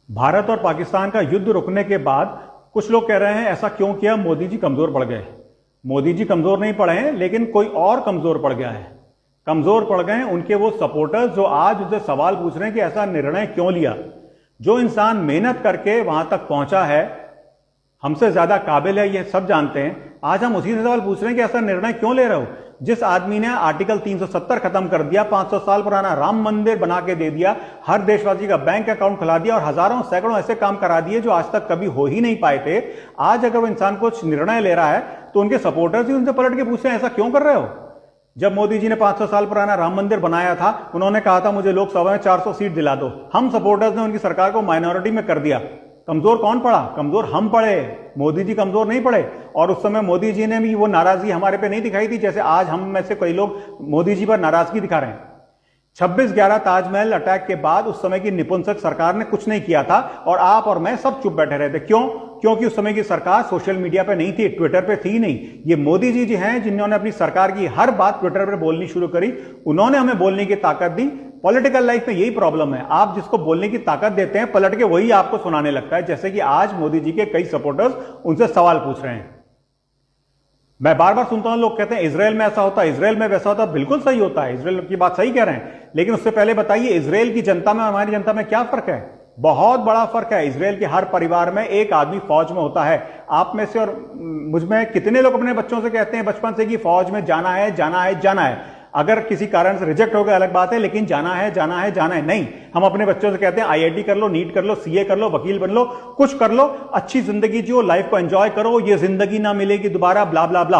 भारत और पाकिस्तान का युद्ध रुकने के बाद कुछ लोग कह रहे हैं ऐसा क्यों किया, मोदी जी कमजोर पड़ गए। मोदी जी कमजोर नहीं पड़े हैं, लेकिन कोई और कमजोर पड़ गया है। कमजोर पड़ गए हैं उनके वो सपोर्टर्स जो आज उनसे सवाल पूछ रहे हैं कि ऐसा निर्णय क्यों लिया। जो इंसान मेहनत करके वहां तक पहुंचा है, हमसे ज्यादा काबिल है, ये सब जानते हैं। आज हम उसी से सवाल पूछ रहे हैं कि ऐसा निर्णय क्यों ले रहे हो। जिस आदमी ने आर्टिकल 370 खत्म कर दिया, 500 साल पुराना राम मंदिर बना के दे दिया, हर देशवासी का बैंक अकाउंट खुला दिया और हजारों सैकड़ों ऐसे काम करा दिए जो आज तक कभी हो ही नहीं पाए थे। आज अगर वो इंसान कुछ निर्णय ले रहा है तो उनके सपोर्टर्स ही उनसे पलट के पूछते हैं ऐसा क्यों कर रहे हो। जब मोदी जी ने 500 साल पुराना राम मंदिर बनाया था, उन्होंने कहा था मुझे लोकसभा में 400 सीट दिला दो। हम सपोर्टर्स ने उनकी सरकार को माइनॉरिटी में कर दिया। कमजोर कौन पड़ा? कमजोर हम पड़े, मोदी जी कमजोर नहीं पड़े। और उस समय मोदी जी ने भी वो नाराजगी हमारे पे नहीं दिखाई थी जैसे आज हम में से कई लोग मोदी जी पर नाराजगी दिखा रहे हैं। 26/11 ताजमहल अटैक के बाद उस समय की निपुंसक सरकार ने कुछ नहीं किया था और आप और मैं सब चुप बैठे रहे थे। क्यों? क्योंकि उस समय की सरकार सोशल मीडिया पे नहीं थी, ट्विटर पे थी नहीं। ये मोदी जी हैं जिन्होंने अपनी सरकार की हर बात ट्विटर पर बोलनी शुरू करी। उन्होंने हमें बोलने की ताकत दी। पॉलिटिकल लाइफ में यही प्रॉब्लम है, आप जिसको बोलने की ताकत देते हैं पलट के वही आपको सुनाने लगता है। जैसे कि आज मोदी जी के कई सपोर्टर्स उनसे सवाल पूछ रहे हैं। मैं बार बार सुनता हूं लोग कहते हैं इजराइल में ऐसा होता है, इजराइल में वैसा होता है। बिल्कुल सही होता है, इजराइल की बात सही कह रहे हैं, लेकिन उससे पहले बताइए इजराइल की जनता में हमारी जनता में क्या फर्क है? बहुत बड़ा फर्क है। इजराइल के हर परिवार में एक आदमी फौज में होता है। आप में से और मुझ में कितने लोग अपने बच्चों से कहते हैं बचपन से कि फौज में जाना है, जाना है, जाना है। अगर किसी कारण से रिजेक्ट हो गया अलग बात है, लेकिन जाना है, जाना है, जाना है। नहीं, हम अपने बच्चों से कहते हैं आईआईटी कर लो, नीट कर लो, सीए कर लो, वकील बन लो, कुछ कर लो, अच्छी जिंदगी जियो, लाइफ को एंजॉय करो, ये जिंदगी ना मिलेगी दोबारा, ब्ला ब्ला ब्ला।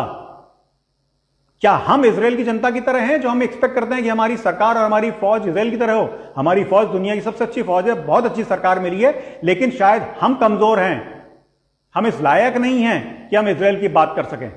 क्या हम इजराइल की जनता की तरह हैं जो हम एक्सपेक्ट करते हैं कि हमारी सरकार और हमारी फौज इजराइल की तरह हो? हमारी फौज दुनिया की सबसे अच्छी फौज है, बहुत अच्छी सरकार मिली है, लेकिन शायद हम कमजोर हैं। हम इस लायक नहीं हैं कि हम इजराइल की बात कर सकें।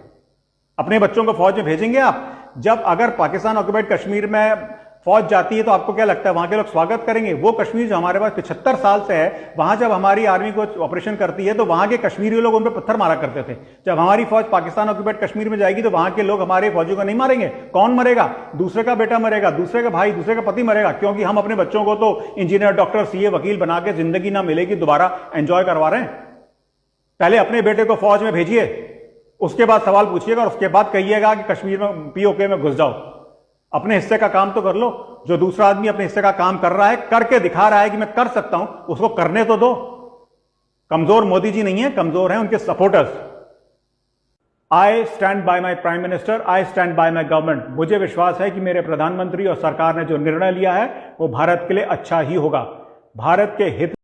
अपने बच्चों को फौज में भेजेंगे आप? जब अगर पाकिस्तान ऑक्युपाइड कश्मीर में फौज जाती है तो आपको क्या लगता है वहां के लोग स्वागत करेंगे? वो कश्मीर जो हमारे पास 75 साल से है, वहां जब हमारी आर्मी को ऑपरेशन करती है तो वहां के कश्मीरी लोग उन पर पत्थर मारा करते थे। जब हमारी फौज पाकिस्तान ऑक्युपाइड कश्मीर में जाएगी तो वहां के लोग हमारे फौजियों को नहीं मारेंगे। कौन मरेगा? दूसरे का बेटा मरेगा, दूसरे का भाई, दूसरे का पति मरेगा, क्योंकि हम अपने बच्चों को तो इंजीनियर, डॉक्टर, सीए, वकील बना के जिंदगी ना मिलेगी दोबारा एंजॉय करवा रहे हैं। पहले अपने बेटे को फौज में भेजिए, उसके बाद सवाल पूछिएगा और उसके बाद कहिएगा कि कश्मीर में पीओके में घुस जाओ। अपने हिस्से का काम तो कर लो। जो दूसरा आदमी अपने हिस्से का काम कर रहा है, करके दिखा रहा है कि मैं कर सकता हूं, उसको करने तो दो। कमजोर मोदी जी नहीं है, कमजोर हैं उनके supporters. I stand by my prime minister, I stand by my government. मुझे विश्वास है कि मेरे प्रधानमंत्री और सरकार ने जो निर्णय लिया है वो भारत के लिए अच्छा ही होगा। भारत के हित